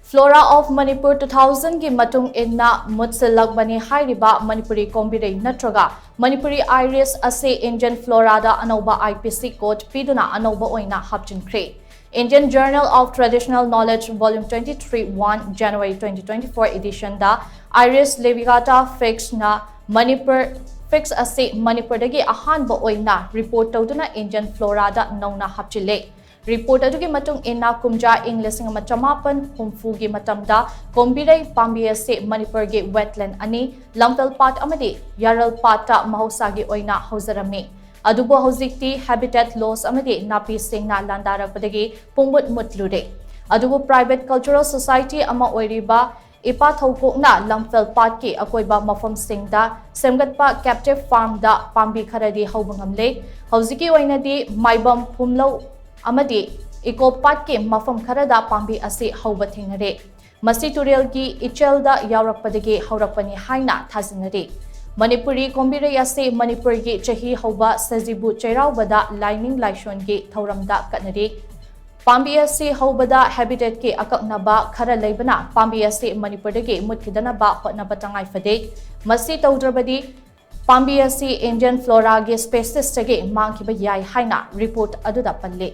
Flora of Manipur 2000 gi matung inna MUTSILLAKBANI HAIRIBA Manipuri Kombirei Nattraga Manipuri Iris ase Indian Flora Da Anouba Ipc code Piduna Nouna Hapchinkhre. Indian Journal of Traditional Knowledge Volume 23 1 January 2024 edition da Iris Levigata fix na Manipur fix ase Manipur dagi ahanba oina report tawduna Indian Flora Da Nouna Hapchinkhre. Report adugi matung inna kumja ing lesing machamapan humfugi matamda Kombirei pambi ase Manipur gi wetland ani lamfel pat amadi yaral pata mahosagi oina haujarami adubo hojikti habitat loss amadi napi singna landarakpadagi pumbut mutlude adubo private cultural society ama oiriba ipa thokokna lamfel pat ki akoiba mafam singda semgatpa captive farm da pambi kharadi haubangamle hojiki oinadi maibam phumlo amadi ecopat ke mafam kharada pambi ase hauba thingnare masi tutorial ki ichelda yaurakpadagi haurakpani haina thasinare Manipuri Kombirei ase Manipur gi chahi hauba sajibu cheirawbada lining laishon gi thauramda kanare pambi ase haubada habitat ke akaknaba khara leibana pambi ase Manipur dagi mutkidana ba hotnaba tangai fade masi tawdrabadi pambi ase Indian Flora gi species tagi mangkiba yai haina report aduda palle